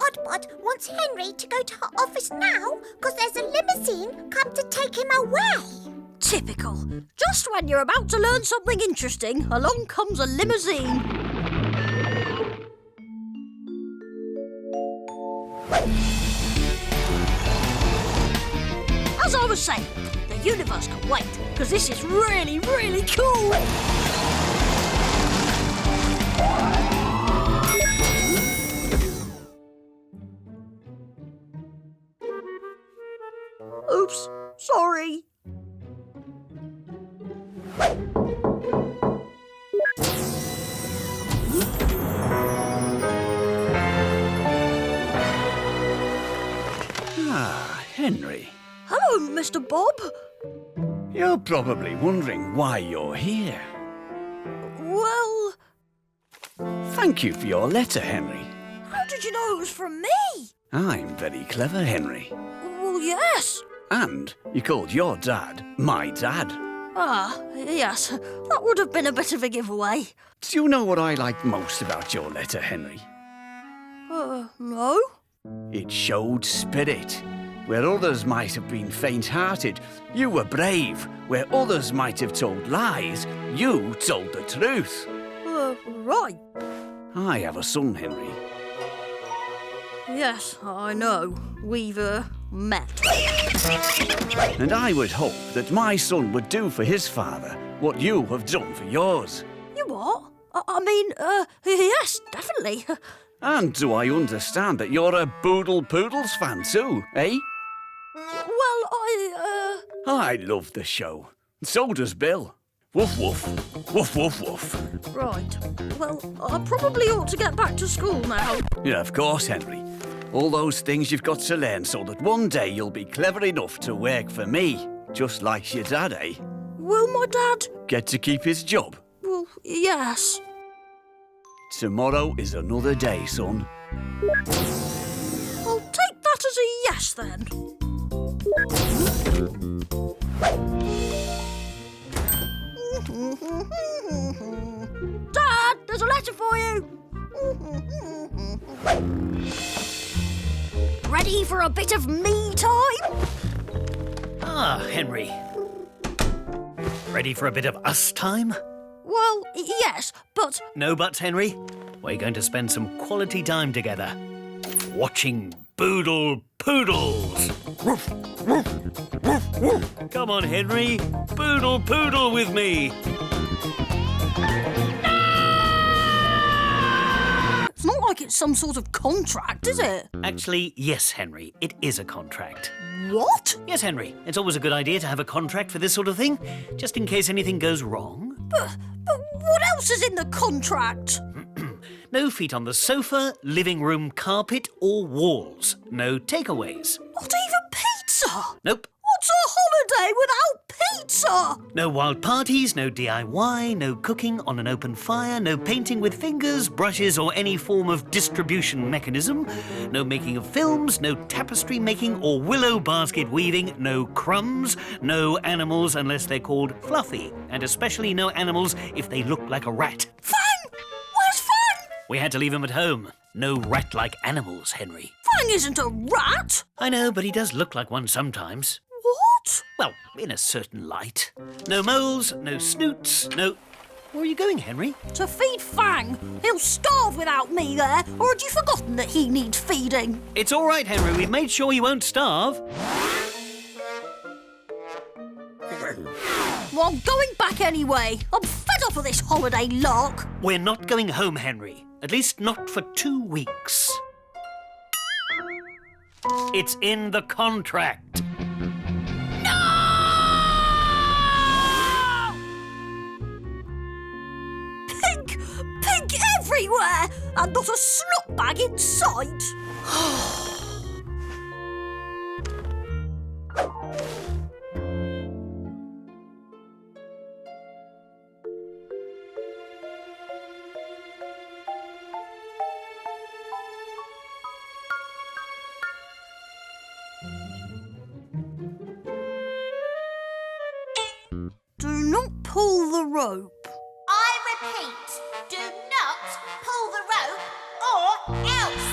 Oddbod wants Henry to go to her office now because there's a limousine come to take him away. Typical. Just when you're about to learn something interesting, along comes a limousine. As I was saying, the universe can wait, because this is really, really cool. Oops, sorry. Ah, Henry. Hello, Mr. Bob. You're probably wondering why you're here. Well, Thank you for your letter, Henry. how did you know it was from me? I'm very clever, Henry. Well, yes. And you called your dad my dad. Ah, yes. That would have been a bit of a giveaway. Do you know what I liked most about your letter, Henry? No? It showed spirit. Where others might have been faint-hearted, you were brave. Where others might have told lies, you told the truth. Right. I have a son, Henry. Yes, I know. We've, met. And I would hope that my son would do for his father what you have done for yours. You what? I mean, yes, definitely. And do I understand that you're a Boodle Poodles fan too, eh? Well, I love the show. So does Bill. Woof woof. Woof woof woof. Right. Well, I probably ought to get back to school now. Yeah, of course, Henry. All those things you've got to learn so that one day you'll be clever enough to work for me. Just like your dad, eh? Will my dad? Get to keep his job. Well, yes. Tomorrow is another day, son. I'll take that as a yes, then. Dad, there's a letter for you. Ready for a bit of me time? Ah, Henry. Ready for a bit of us time? Well, yes, but... No buts, Henry. We're going to spend some quality time together. Watching Boodle Poodles. Woof, woof, woof, woof. Come on, Henry. Boodle Poodle with me. It's not like it's some sort of contract, is it? Actually, yes, Henry. It is a contract. What? Yes, Henry. It's always a good idea to have a contract for this sort of thing, just in case anything goes wrong. But what else is in the contract? No feet on the sofa, living room carpet, or walls. No takeaways. Not even pizza? Nope. What's a holiday without pizza? No wild parties, no DIY, no cooking on an open fire, no painting with fingers, brushes, or any form of distribution mechanism, no making of films, no tapestry making or willow basket weaving, no crumbs, no animals unless they're called fluffy, and especially no animals if they look like a rat. Fang! Where's Fang? We had to leave him at home. No rat-like animals, Henry. Fang isn't a rat! I know, but he does look like one sometimes. What? Well, in a certain light. No moles, no snoots, no... Where are you going, Henry? To feed Fang. He'll starve without me there, or had you forgotten that he needs feeding? It's all right, Henry. We've made sure you won't starve. Well, I'm going back anyway. I'm fed up of this holiday lark. We're not going home, Henry. At least not for 2 weeks. It's in the contract. Pink everywhere, and not a snot bag in sight. Do not pull the rope. I repeat, do not pull the rope or else.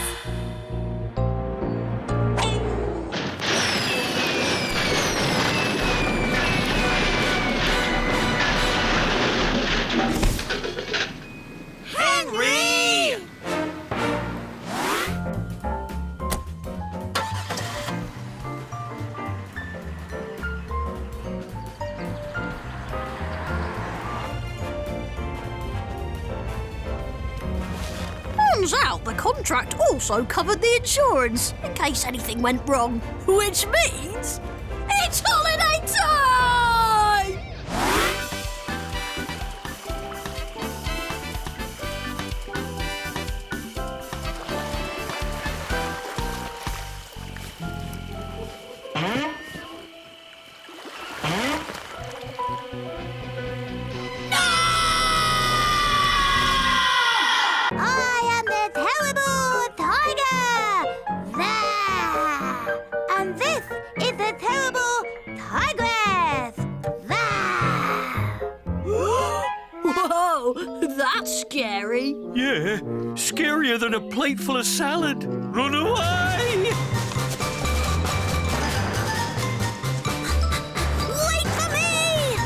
But the contract also covered the insurance, in case anything went wrong. Which means it's holiday time! I am the terrible tiger! There! And this is the terrible tigress! There! Whoa, that's scary. Yeah, scarier than a plate full of salad. Run away! Wait for me!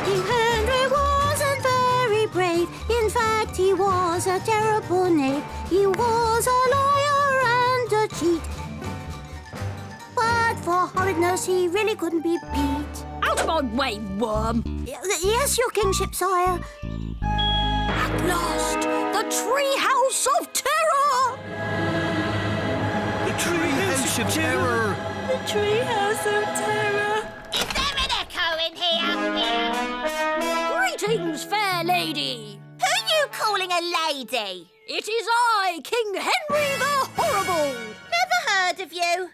King Henry wasn't very brave. In fact, he was a terrible knave. He was a liar and a cheat. But for horridness, he really couldn't be beat. Out of my way, worm. Yes, your kingship, sire. At last, the Treehouse of Terror! The Treehouse of Terror! The Treehouse of Terror! Is there an echo in here? Greetings, fair lady! Who are you calling a lady? It is I, King Henry the Horrible! Never heard of you.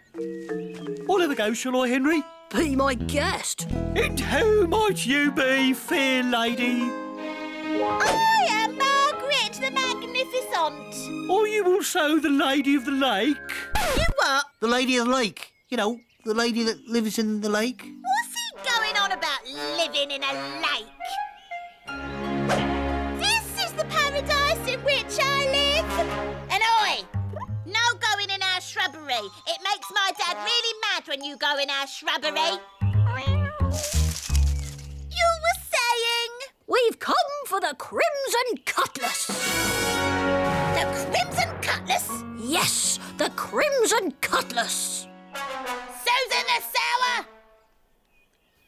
I'll have a go, shall I, Henry? Be my guest. And who might you be, fair lady? I am Margaret the Magnificent. Are you also the Lady of the Lake? You what? The Lady of the Lake. You know, the lady that lives in the lake. What's he going on about living in a lake? This is the paradise in which I live. And oi, no going in our shrubbery. It makes my dad really mad when you go in our shrubbery. You were saying? We've come for the Crimson Cutlass. The Crimson Cutlass? Yes, the Crimson Cutlass. Susan the Sour!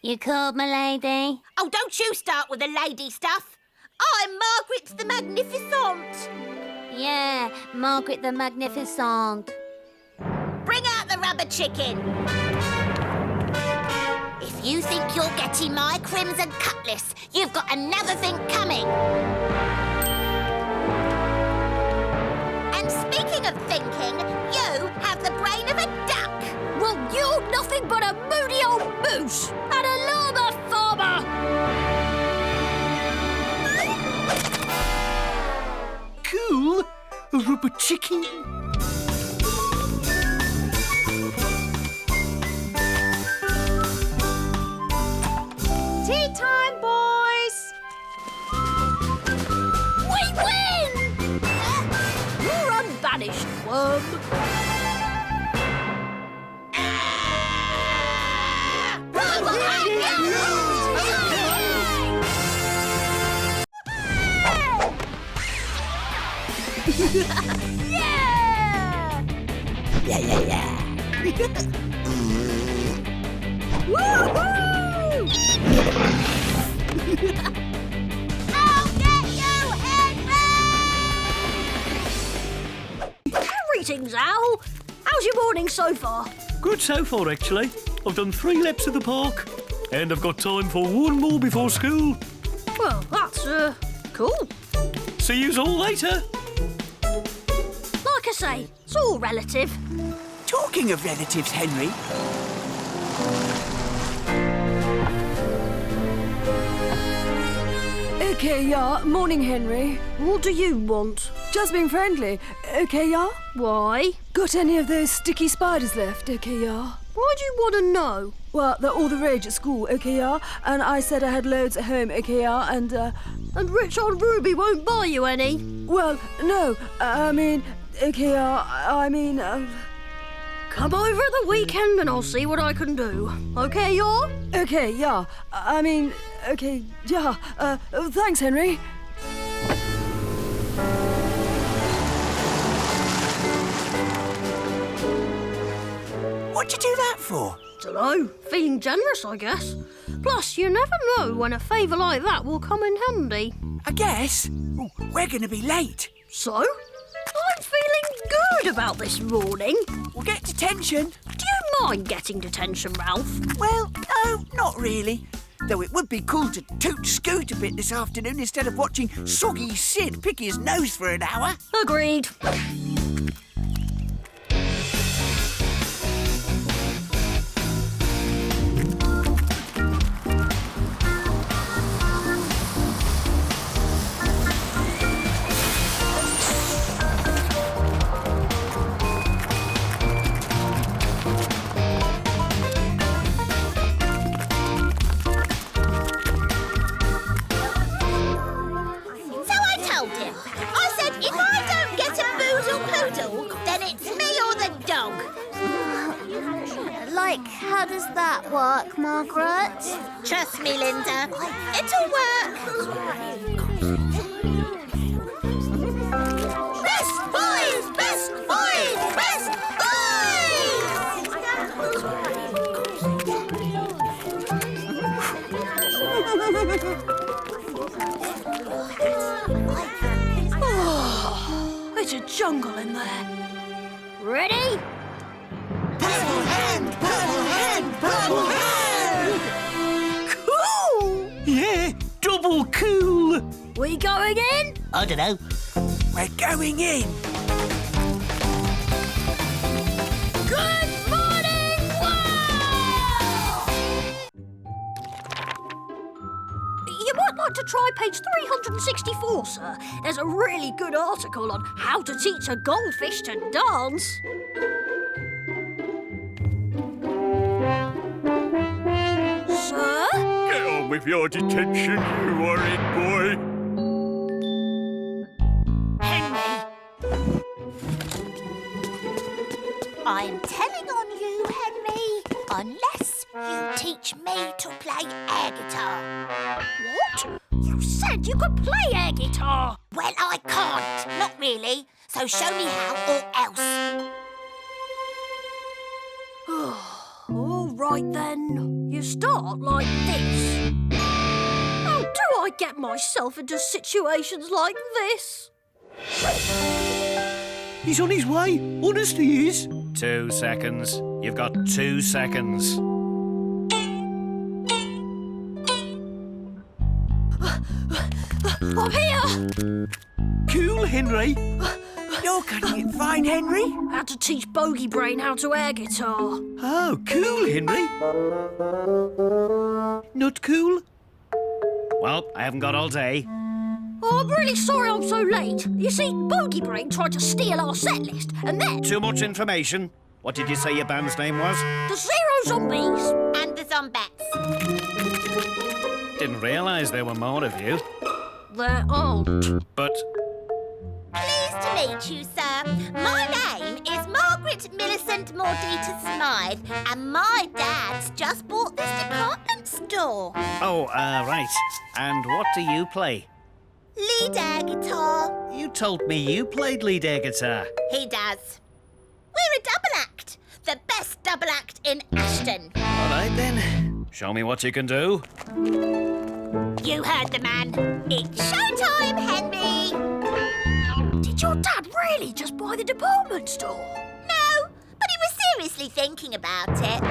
You called, my lady? Oh, don't you start with the lady stuff. I'm Margaret the Magnificent. Yeah, Margaret the Magnificent. Bring out the rubber chicken. If you think you're getting my Crimson Cutlass, you've got another thing coming. And speaking of thinking, you have the brain of a duck. Well, you're nothing but a moody old moose and a llama farmer. Cool. A rubber chicken. Tea time, boys. We win! You're unbanished, worm. Yeah! Woohoo! I'll get you, Henry! Greetings, Owl. How's your morning so far? Good so far, actually. I've done 3 laps of the park. And I've got time for 1 more before school. Well, that's, cool. See yous all later. Like I say, it's all relative. Talking of relatives, Henry. Okay, yeah. Morning, Henry. What do you want? Just being friendly. Okay, yeah. Why? Got any of those sticky spiders left? Okay, yeah. Why do you want to know? Well, they're all the rage at school. Okay, yeah. And I said I had loads at home. Okay, yeah. And Rich Aunt Ruby won't buy you any? well, no. I mean, okay, yeah. Come over at the weekend and I'll see what I can do. Okay, yeah? Okay, yeah. Okay, yeah. Thanks, Henry. What'd you do that for? Dunno, feeling generous, I guess. Plus, you never know when a favour like that will come in handy. I guess. Oh, we're going to be late. So? I'm feeling good about this morning. We'll get detention. Do you mind getting detention, Ralph? Well, no, not really. Though it would be cool to toot Scoot a bit this afternoon instead of watching soggy Sid pick his nose for an hour. Agreed. How does that work, Margaret? Trust me, Linda. It'll work. Best boys! Best boys! Best Oh, it's a jungle in there. Ready? Purple hand! Purple hand! Purple hand! Cool! Yeah, double cool. We going in? I don't know. We're going in. Good morning, world! You might like to try page 364, sir. There's a really good article on how to teach a goldfish to dance. Sir? Get on with your detention, you horrid boy. Henry. I'm telling on you, Henry, unless you teach me to play air guitar. What? You said you could play air guitar. Well, I can't. Not really. So show me how or else. All right, then. You start like this. How do I get myself into situations like this? He's on his way. Honestly, he is. 2 seconds. You've got 2 seconds. I'm here. Cool, Henry. You're cutting it fine, Henry. Had to teach Bogey Brain how to air guitar. Oh, cool, Henry. Not cool? Well, I haven't got all day. Oh, I'm really sorry I'm so late. You see, Bogey Brain tried to steal our set list, and then Too much information. What did you say your band's name was? the Zero Zombies. And the Zombettes. Didn't realise there were more of you. There aren't. But Pleased to meet you, sir. My name is Margaret Millicent Mordita Smythe, and my dad's just bought this department store. right. And what do you play? Lead air guitar. You told me you played lead air guitar. He does. We're a double act. The best double act in Ashton. All right, then. Show me what you can do. You heard the man. It's showtime, Henry. Did your dad really just buy the department store? No, but he was seriously thinking about it.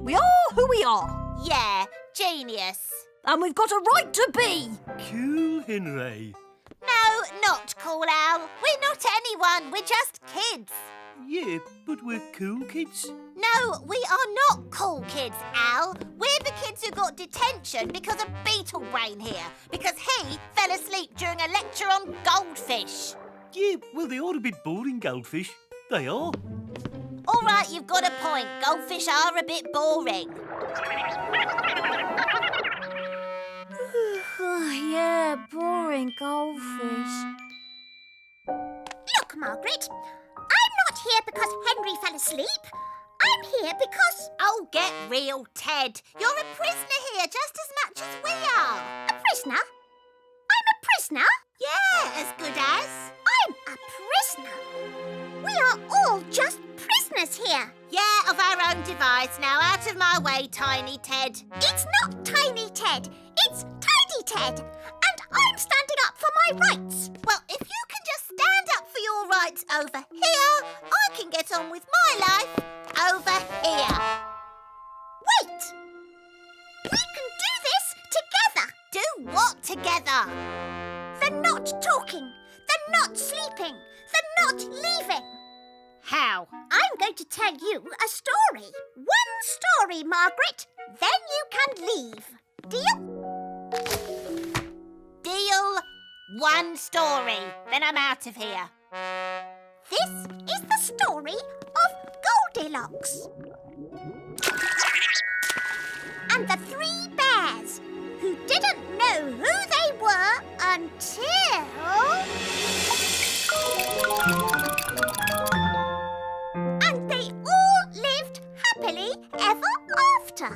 We are who we are. Yeah, genius. And we've got a right to be. Cool, Henry. No, not cool, Al. We're not anyone. We're just kids. Yeah, but we're cool kids. No, we are not cool kids, Al. We're the kids who got detention because of Beetle Brain here. Because he fell asleep during a lecture on Goldfish. Yeah, well, they are a bit boring, Goldfish. They are. All right, you've got a point. Goldfish are a bit boring. Yeah, boring goldfish. Look, Margaret, I'm not here because Henry fell asleep. I'm here because... Oh, get real, Ted. You're a prisoner here just as much as we are. A prisoner? I'm a prisoner? Yeah, as good as. I'm a prisoner. We are all just prisoners here. Yeah, of our own device. Now, out of my way, Tiny Ted. It's not Tiny Ted. It's Tidy Ted. And I'm standing up for my rights. Well, if you can just stand up for your rights over here, I can get on with my life over here. Wait! We can do this together. Do what together? The not talking, the not sleeping, the not leaving. How? I'm going to tell you a story. One story, Margaret. Then you can leave. Deal? Deal. One story. Then I'm out of here. This is the story of Goldilocks. And the 3 bears who didn't know who they were until... And they all lived happily ever after.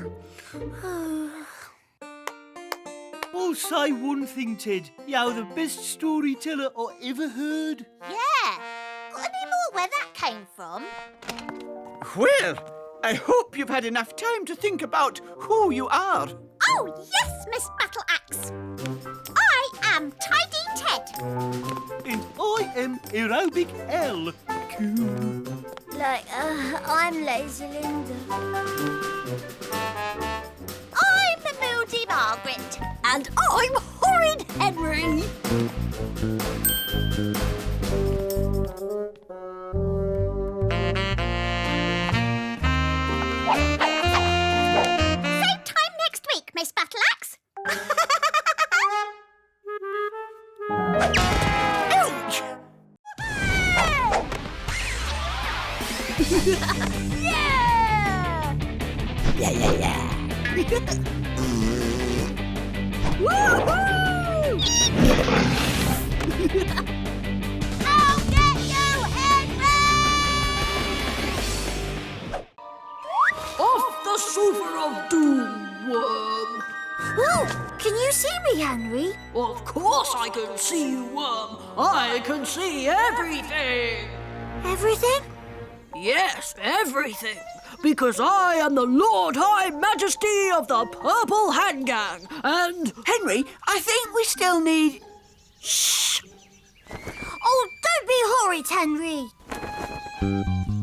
I'll say one thing, Ted. You're the best storyteller I ever heard. Yeah. Got any more where that came from? Well, I hope you've had enough time to think about who you are. Oh, yes, Miss Battle Axe. I am Tidy Ted. And I am Aerobic L. Cool. I'm Lazy Linda. I'm Moody Margaret. And I'm Horrid Henry. Same time next week, Miss Battle Axe. Ouch! Yeah! Yeah. Woohoo! I'll get you, Henry! Off the sofa of doom, worm. Oh, can you see me, Henry? Of course I can see you, worm. I can see everything. Everything? Yes, everything. Because I am the Lord High Majesty of the Purple Hand Gang, and... Henry, I think we still need... Shh! Oh, don't be horrid, Henry.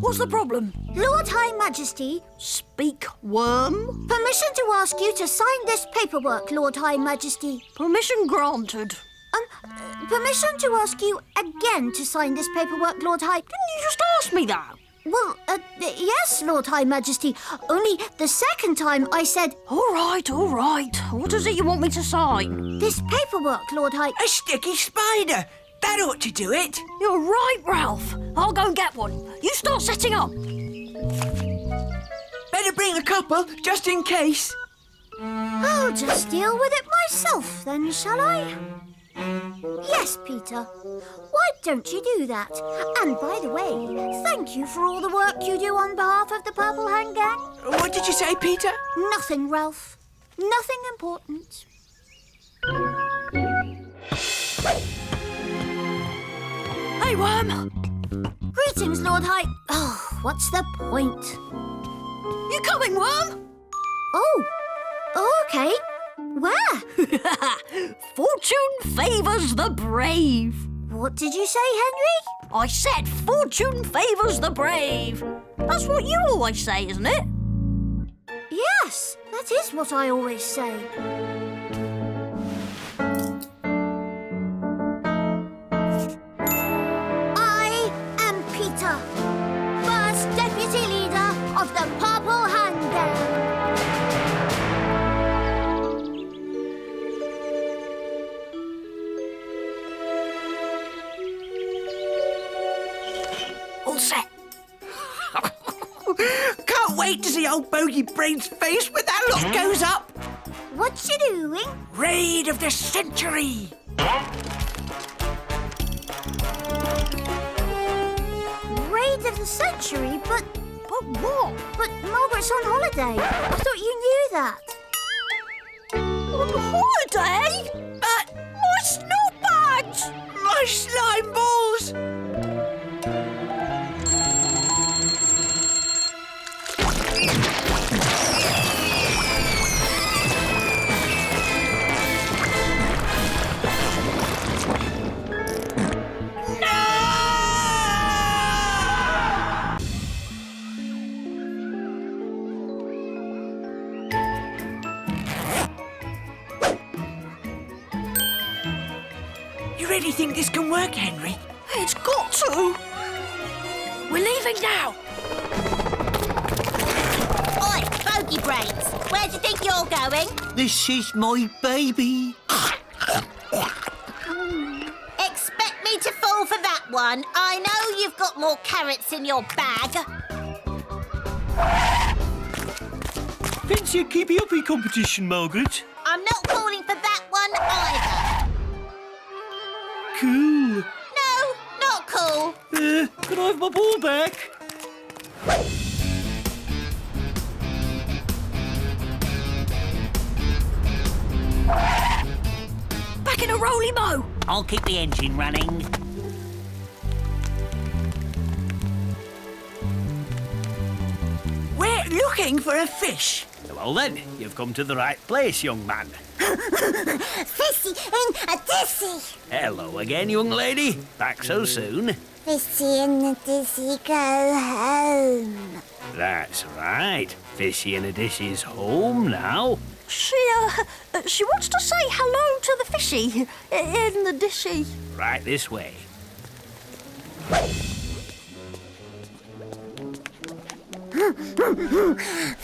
What's the problem? Lord High Majesty. Speak, worm. Permission to ask you to sign this paperwork, Lord High Majesty. Permission granted. Permission to ask you again to sign this paperwork, Lord High... Didn't you just ask me that? Well, yes, Lord High Majesty. Only the second time I said... All right. What is it you want me to sign? This paperwork, Lord High... A sticky spider! That ought to do it. You're right, Ralph. I'll go and get one. You start setting up. Better bring a couple, just in case. I'll just deal with it myself, then, shall I? Yes, Peter. Why don't you do that? And by the way, thank you for all the work you do on behalf of the Purple Hand Gang. What did you say, Peter? Nothing, Ralph. Nothing important. Hey, Worm! Greetings, Lord High... Oh, what's the point? You coming, Worm? Oh, okay. Where? Fortune favours the brave. What did you say, Henry? I said fortune favours the brave. That's what you always say, isn't it? Yes, that is what I always say. I am Peter, first deputy leader of the Purple Hand Gang. Can't wait to see old Bogey Brain's face when that lot goes up. What you doing? Raid of the century. Raid of the century? But what? But Margaret's on holiday. I thought you knew that. On holiday? My snot bags! My slime balls. You really think this can work, Henry? It's got to. We're leaving now. Oi, bogey brains! Where do you think you're going? This is my baby. Expect me to fall for that one. I know you've got more carrots in your bag. Fancy a keepy uppy competition, Margaret? I'm not falling for that one either. Cool. No, not cool. Can I have my ball back? Back in a roly-mo. I'll keep the engine running. We're looking for a fish. Well then, you've come to the right place, young man. Fissy in a dissy. Hello again, young lady. Back so soon. Fissy in a dissy, go home. That's right. Fishy and a dish is home now. She wants to say hello to the fishy in the dishy. Right this way.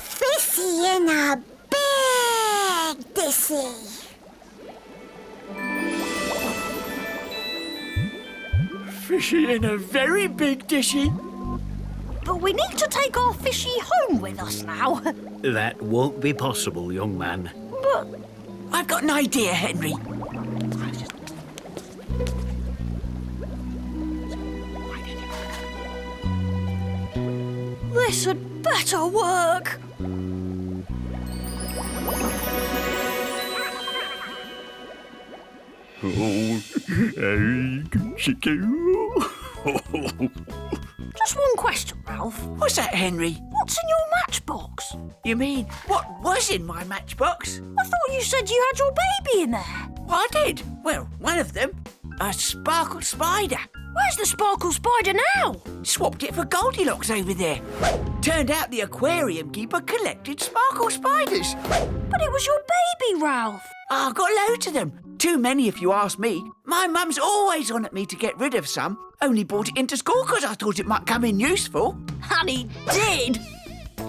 Fissy in a big dissy. Fishy in a very big dishy. But we need to take our fishy home with us now. That won't be possible, young man. But I've got an idea, Henry. this had better work. Just one question, Ralph. What's that, Henry? What's in your matchbox? You mean, what was in my matchbox? I thought you said you had your baby in there. I did. Well, one of them. A sparkle spider. Where's the sparkle spider now? Swapped it for Goldilocks over there. Turned out the aquarium keeper collected sparkle spiders. But it was your baby, Ralph. I've got loads of them. Too many if you ask me. My mum's always on at me to get rid of some. Only brought it into school because I thought it might come in useful. And he did.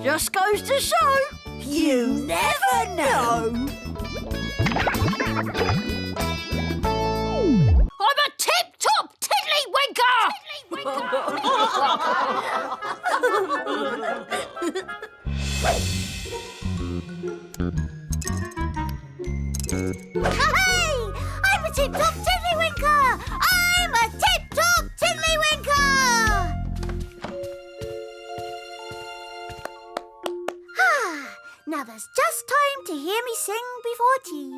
Just goes to show. You never know. I'm a tip-top tiddlywinker! Hey! I'm a tip-top tiddlywinker! I'm a tip-top tiddlywinker! Now there's just time to hear me sing before tea.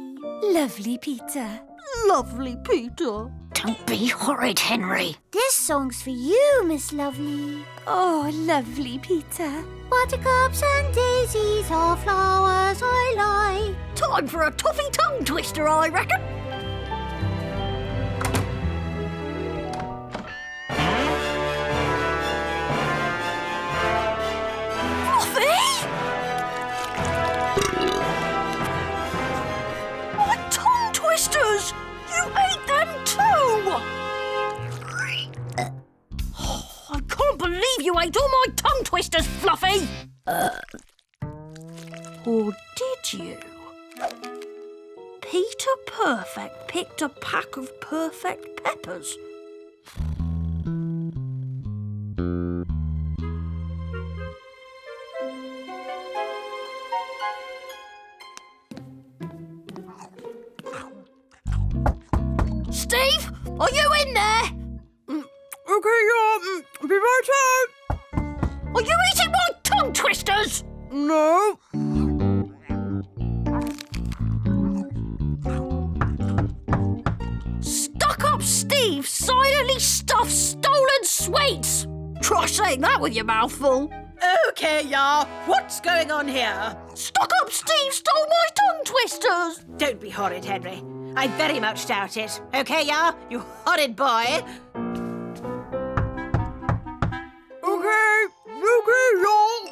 Lovely, Peter. Lovely, Peter. Don't be horrid, Henry. This song's for you, Miss Lovely. Oh, lovely, Peter. Buttercups and daisies are flowers I like. Time for a toffee tongue twister, I reckon. Fluffy! My tongue twisters! You ate them too! I can't believe you ate all my tongue twisters, Fluffy! Or did you? Peter Perfect picked a pack of perfect peppers. Are you eating my tongue twisters? No. Stuck-up Steve silently stuffed stolen sweets. Try saying that with your mouth full. OK, yeah. What's going on here? Stuck-up Steve stole my tongue twisters. Don't be horrid, Henry. I very much doubt it. OK, yeah? You horrid boy. Okay, y'all.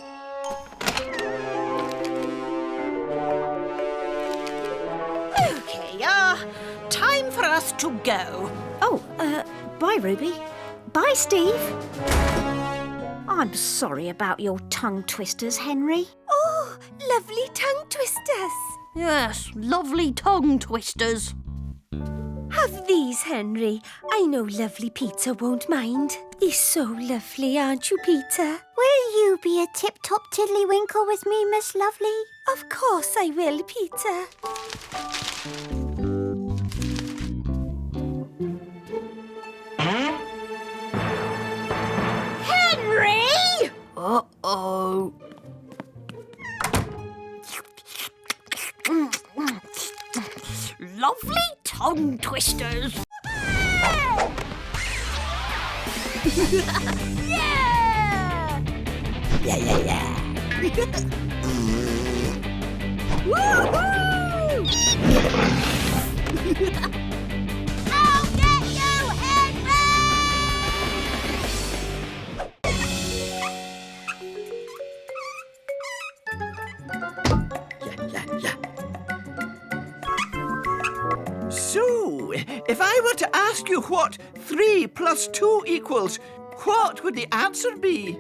OK, yeah. Time for us to go. Oh, bye, Ruby. Bye, Steve. I'm sorry about your tongue twisters, Henry. Oh, lovely tongue twisters. Yes, lovely tongue twisters. Have these, Henry. I know lovely Peter won't mind. He's so lovely, aren't you, Peter? Will you be a tip-top tiddly-winkle with me, Miss Lovely? Of course I will, Peter. Henry! Uh-oh. Lovely tongue twisters. Yeah! Woohoo! I'll get you, Henry! So, if I were to ask you what 3 plus 2 equals, what would the answer be?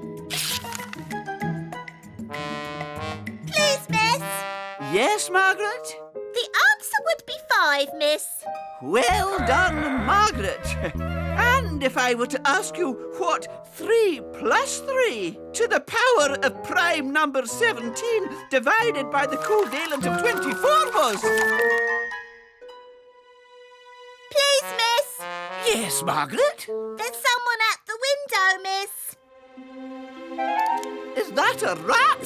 Please, miss. Yes, Margaret? The answer would be 5, miss. Well done, Margaret. And if I were to ask you what 3 plus 3 to the power of prime number 17 divided by the covalent of 24 was? Please, miss. Yes, Margaret? There's someone at the window, miss. Is that a rat?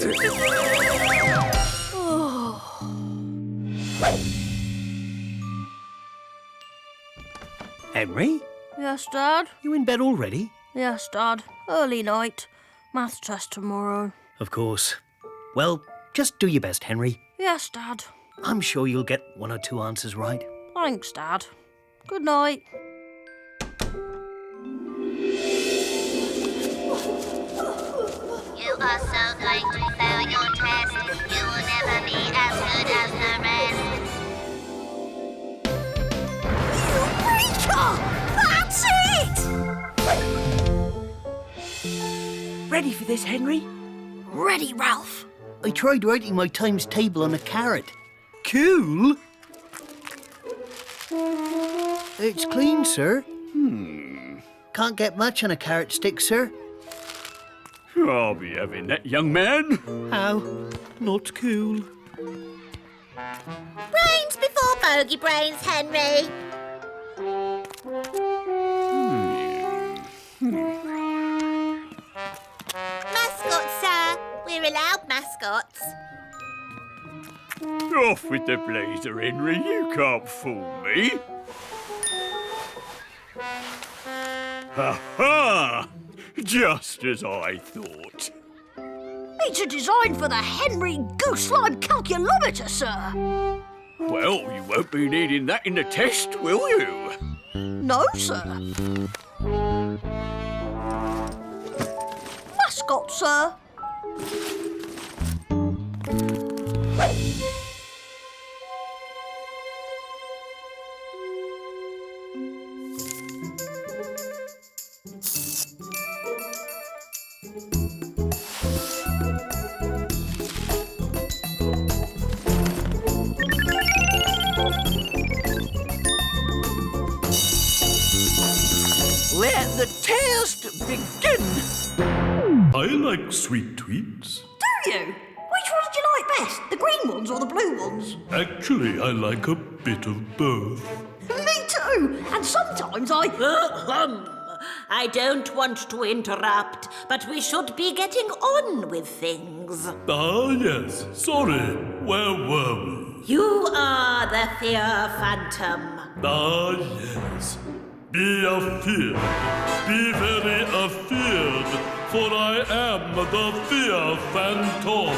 Henry, Yes, Dad? you in bed already? Yes, Dad. Early night. Maths test tomorrow. Of course. Well, just do your best, Henry. Yes, Dad. I'm sure you'll get 1 or 2 answers right. Thanks, Dad. Good night. You are so going to fail your test. You will never be as good as the rest. Eureka! That's it! Ready for this, Henry? Ready, Ralph. I tried writing my times table on a carrot. Cool! It's clean, sir. Can't get much on a carrot stick, sir. I'll be having that, young man. How? Not cool. Brains before bogey brains, Henry. Mascots, sir. We're allowed mascots. Off with the blazer, Henry. You can't fool me. Ha-ha! Just as I thought. It's a design for the Henry Goose-Slime Calculometer, sir. Well, you won't be needing that in the test, will you? No, sir. Mascot, sir. Let the test begin. I like sweet tweets. Do you? Which ones do you like best? The green ones or the blue ones? Actually, I like a bit of both. Me too. And sometimes I... I don't want to interrupt, but we should be getting on with things. Ah, yes. Sorry. Where were we? You are the Fear Phantom. Ah, yes. Be afeard. Be very afeard, for I am the Fear Phantom.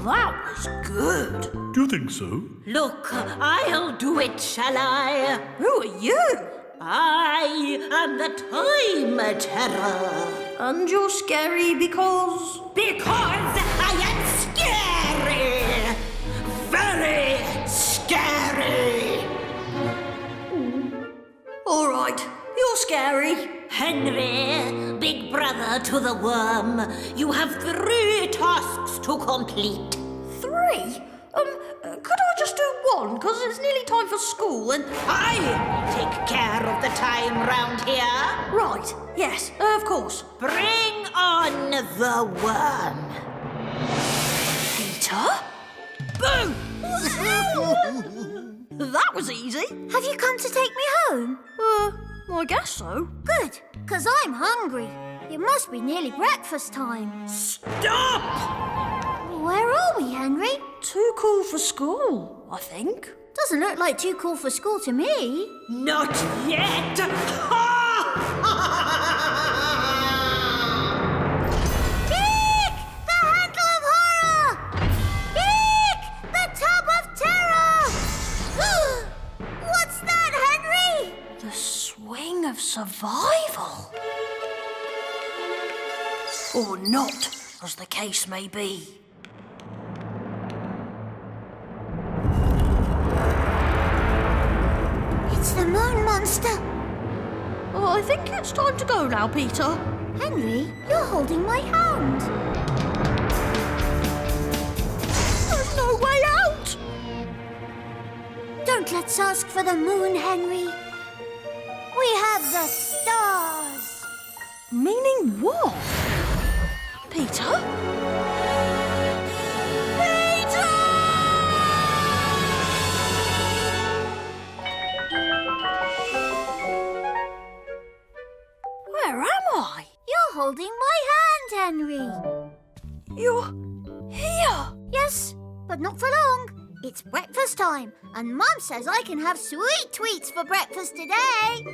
That was good. Do you think so? Look, I'll do it, shall I? Who are you? I am the Time Terror. And you're scary because... Because I am scary! Very scary! All right, you're scary. Henry, big brother to the worm, you have 3 tasks to complete. 3? Could I just do 1? Because it's nearly time for school and... I take care of the time round here. Right, yes, of course. Bring on the worm. Peter? Boo! That was easy. Have you come to take me home? I guess so. Good, because I'm hungry. It must be nearly breakfast time. Stop! Where are we, Henry? Too cool for school, I think. Doesn't look like too cool for school to me. Not yet! Eek! The handle of horror! Eek! The tub of terror! What's that, Henry? The swing of survival. Or not, as the case may be. It's the moon monster. I think it's time to go now, Peter. Henry, you're holding my hand. There's no way out. Don't let's ask for the moon, Henry. We have the stars. Meaning what? Peter? Where am I? You're holding my hand, Henry. You're here? Yes, but not for long. It's breakfast time, and Mum says I can have sweet tweets for breakfast today.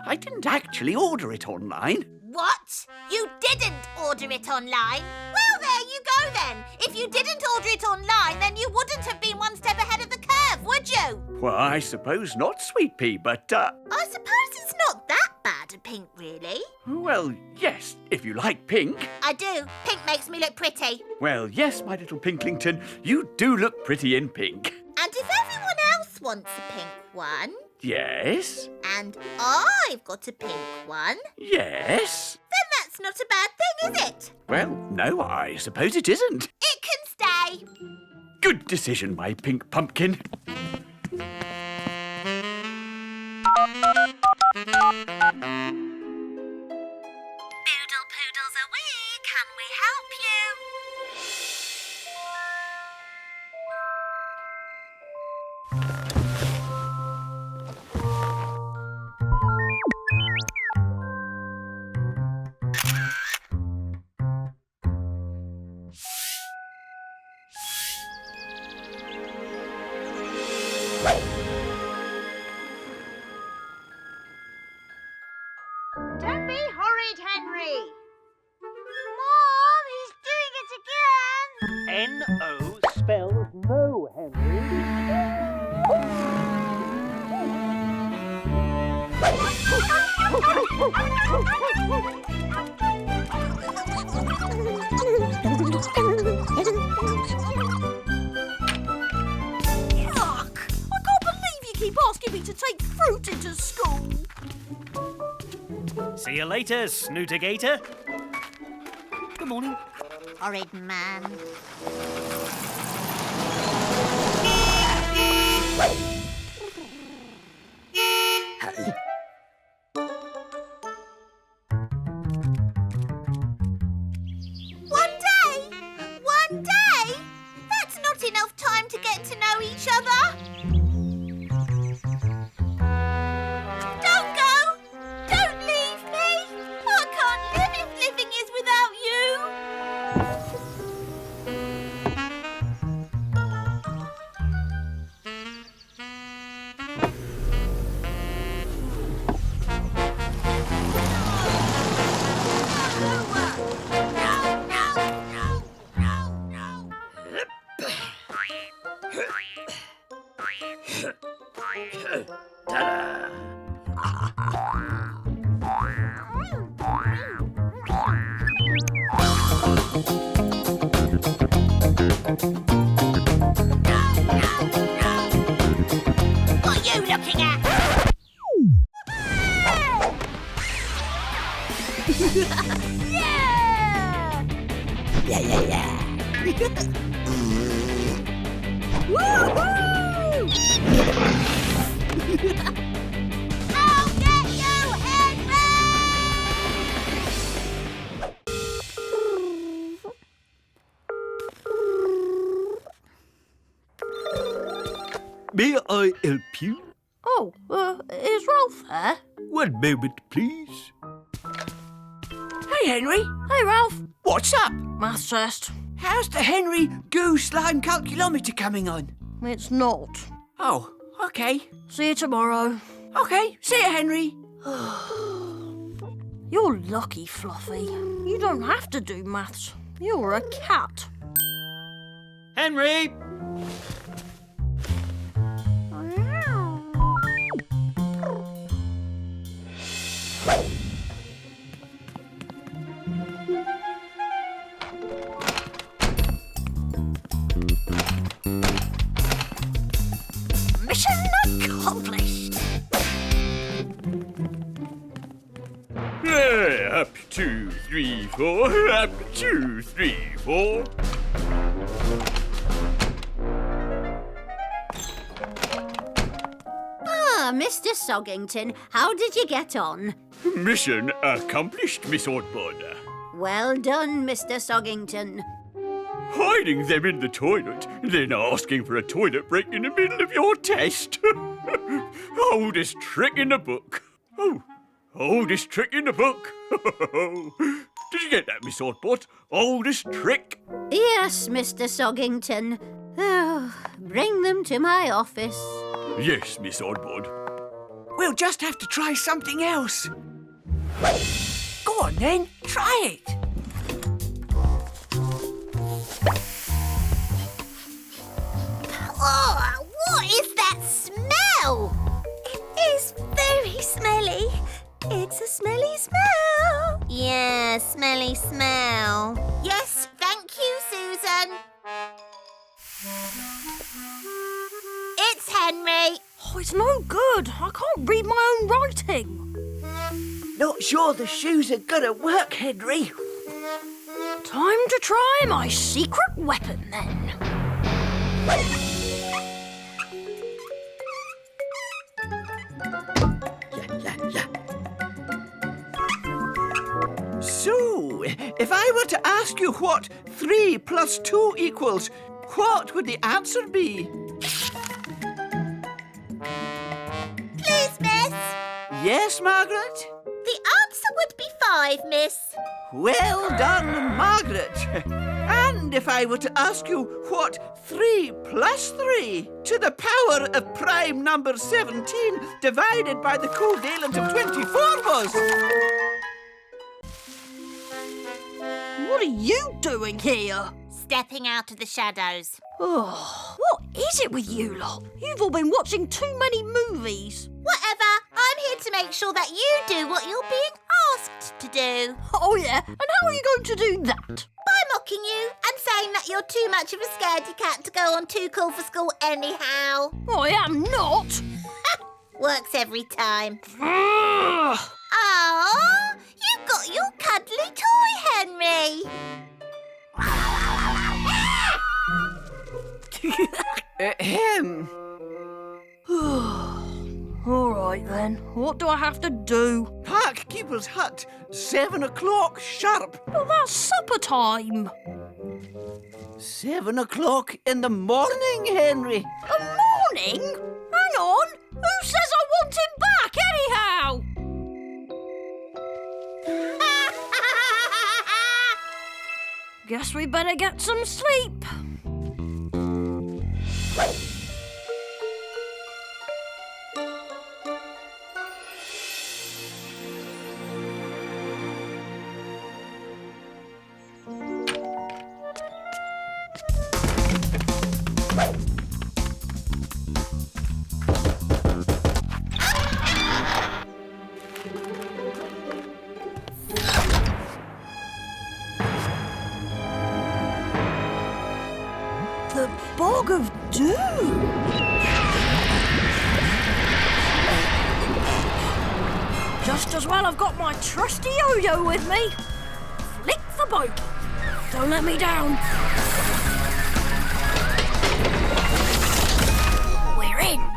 I didn't actually order it online. What? You didn't order it online? Well, there you go then. If you didn't order it online, then you wouldn't have been one step ahead of the curve, would you? Well, I suppose not, Sweet Pea, but, I suppose it's not that bad a pink, really. well, yes, if you like pink. I do. Pink makes me look pretty. Well, yes, my little Pinklington, you do look pretty in pink. And if everyone else wants a pink one, Yes? and I've got a pink one, Yes? then that's not a bad thing, is it? Well, no, I suppose it isn't. It can stay. Good decision, my pink pumpkin. Boodle poodles are we. Can we help you? Don't be horrid, Henry. Mom, he's doing it again. N-O spells no, Henry. Yuck! I can't believe you keep asking me to take fruit into school. See you later, Snootergator. Good morning. Horrid man. One day? That's not enough time to get to know each other. What are you looking at? I'll get you, Henry! May I help you? Oh, is Ralph there? One moment, please. Hey, Henry. Hey, Ralph. What's up? Maths test. How's the Henry Goo Slime Calculometer coming on? It's not. Oh, okay. See you tomorrow. Okay, see you, Henry. You're lucky, Fluffy. You don't have to do maths. You're a cat. Henry! Mission accomplished. Up, 2, 3, 4. Up, 2, 3, 4. Ah, Mr. Soggington, how did you get on? Mission accomplished, Miss Oddbod. Well done, Mr. Soggington. Hiding them in the toilet, then asking for a toilet break in the middle of your test. Oldest trick in the book. Oh, oldest trick in the book. Did you get that, Miss Oddbot? Oldest trick? Yes, Mr. Soggington. Oh, bring them to my office. Yes, Miss Oddbod. We'll just have to try something else. Go on, then. Try it. Oh, what is that smell? It is very smelly. It's a smelly smell. Yeah, smelly smell. Yes, thank you, Susan. It's Henry. Oh, it's no good. I can't read my own writing. Not sure the shoes are gonna work, Henry. Time to try my secret weapon, then. So, if I were to ask you what 3 plus 2 equals, what would the answer be? Please, miss. Yes, Margaret? The answer would be 5, miss. Well done, Margaret. And if I were to ask you what 3 plus 3 to the power of prime number 17 divided by the covalent of 24 was? What are you doing here? Stepping out of the shadows. Oh, what is it with you lot? You've all been watching too many movies. Whatever, I'm here to make sure that you do what you're being asked to do. Oh, yeah? And how are you going to do that? By mocking you and saying that you're too much of a scaredy cat to go on Too Cool for School anyhow. I am not. Works every time. Ugh. Aww, you've got your cuddly toy, Henry. Ahem. All right, then. What do I have to do? Park Keeper's Hut, 7 o'clock sharp. Well, that's supper time. 7 o'clock in the morning, Henry. A morning? Hang on. Who says I want him back, anyhow? Guess we better get some sleep. The Bog of Doom! Just as well I've got my trusty yo-yo with me. Flick the boat. Don't let me down. We're in.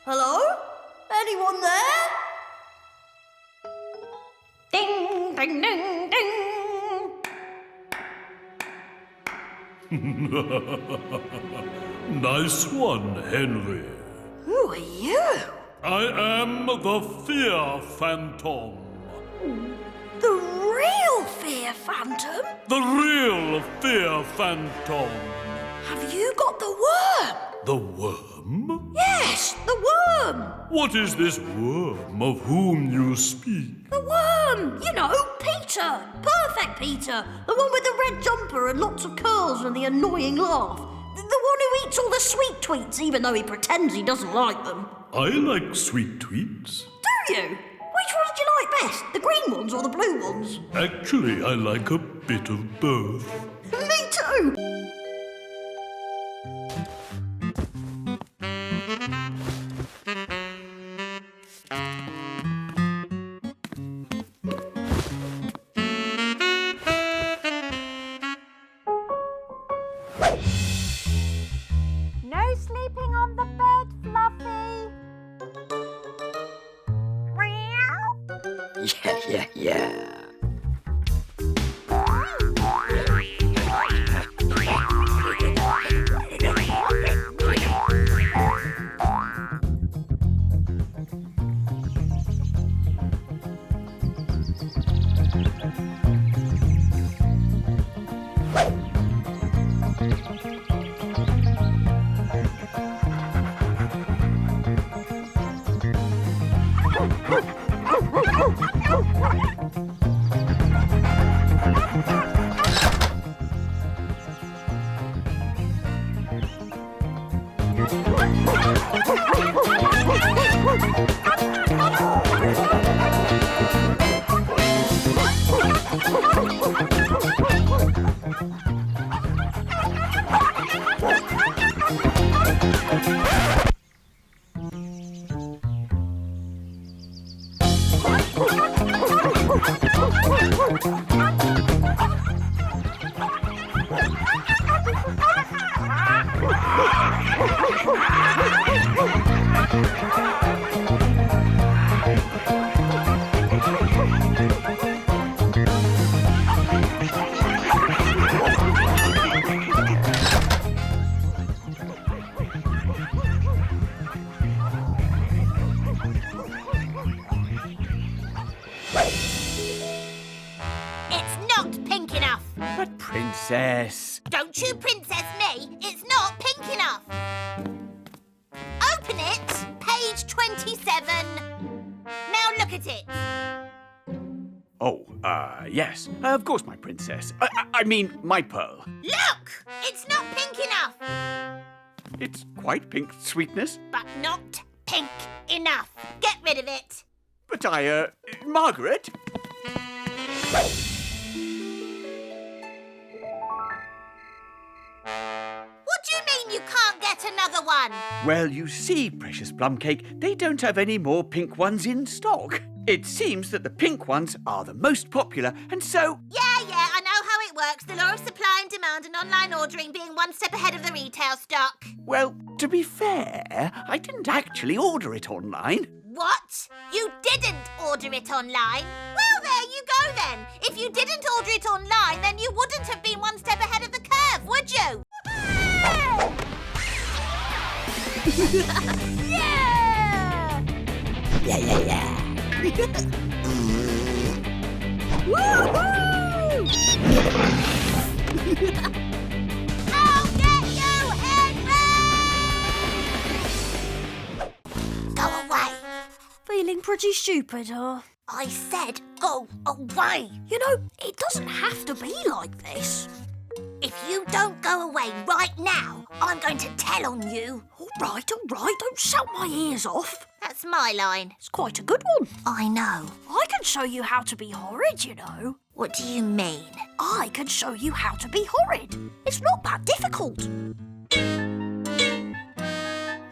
Hello? Anyone there? Ding, ding, ding, ding. Nice one, Henry. Who are you? I am the Fear Phantom. The real Fear Phantom? The real Fear Phantom. Have you got the worm? The worm? Yes, the worm. What is this worm of whom you speak? The worm. You know, Peter. Perfect Peter. The one with the red jumper and lots of curls and the annoying laugh. The one who eats all the sweet tweets even though he pretends he doesn't like them. I like sweet tweets. Do you? Which ones do you like best? The green ones or the blue ones? Actually, I like a bit of both. Me too. No sleeping on the bed, Fluffy. Yeah. But, Princess... Don't you princess me. It's not pink enough. Open it. Page 27. Now look at it. Oh, yes. Of course, my princess. I mean, my pearl. Look! It's not pink enough. It's quite pink, sweetness. But not pink enough. Get rid of it. But Margaret? What do you mean you can't get another one? Well, you see, precious plumcake, they don't have any more pink ones in stock. It seems that the pink ones are the most popular, and so... Yeah, I know how it works. The law of supply and demand and online ordering being one step ahead of the retail stock. Well, to be fair, I didn't actually order it online. What? You didn't order it online? Well, there you go then. If you didn't order it online, then you wouldn't have been one step ahead of the curve, would you? Yeah! Yeah. Woo-hoo! I'll get you, Henry! Go away. Feeling pretty stupid, huh? I said go away. You know, it doesn't have to be like this. If you don't go away right now, I'm going to tell on you. All right, don't shout my ears off. That's my line. It's quite a good one. I know. I can show you how to be horrid, you know. What do you mean? I can show you how to be horrid. It's not that difficult.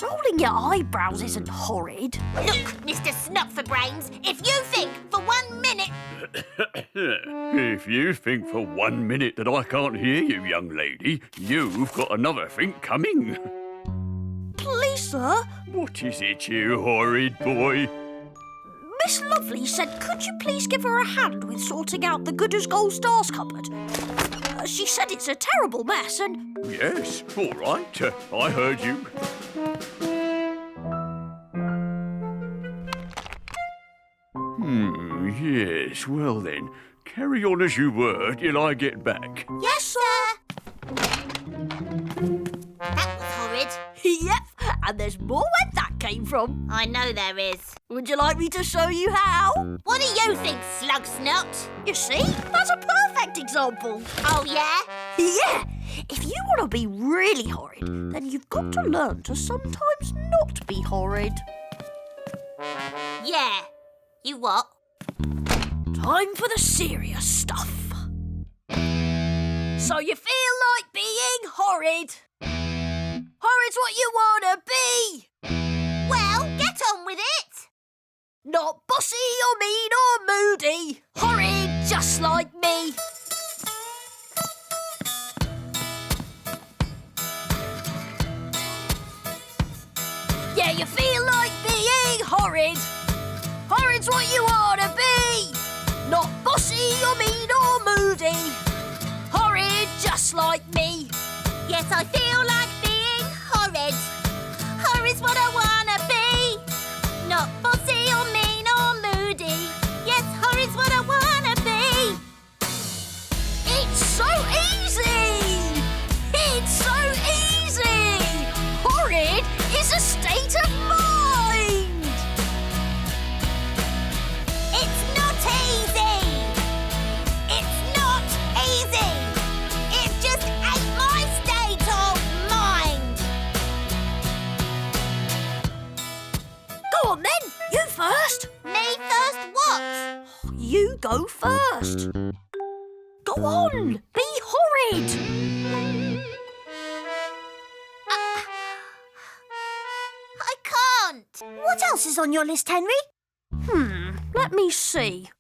Rolling your eyebrows isn't horrid. Look, Mr. Snot for Brains, if you think for 1 minute... If you think for 1 minute that I can't hear you, young lady, you've got another think coming. Please, sir. What is it, you horrid boy? Miss Lovely said, could you please give her a hand with sorting out the Good as Gold Stars cupboard? She said it's a terrible mess and... Yes, all right. I heard you. Yes, well then, carry on as you were till I get back. Yes, sir. That was horrid. Yep, and there's more where that came from. I know there is. Would you like me to show you how? What do you think, Slug Snot? You see, that's a perfect example. Oh, yeah? Yeah, if you want to be really horrid, then you've got to learn to sometimes not be horrid. Yeah. You what? Time for the serious stuff. So you feel like being horrid? Horrid's what you want to be. Well, get on with it. Not bossy or mean or moody. Horrid just like me. Yeah, you feel like being horrid. Horrid's what you want to be. Not bossy or mean or moody. Horrid just like me. Yes, I feel like being horrid. Horrid's what I wanna be. Not bossy or mean or moody. Yes, horrid's what I wanna be. It's so easy! It's so easy! Horrid is a state of mind! It's not easy! It's not easy! It just ain't my state of mind! Go on then, you first! Me first what? You go first. Go on, be horrid! I can't! What else is on your list, Henry? Let me see.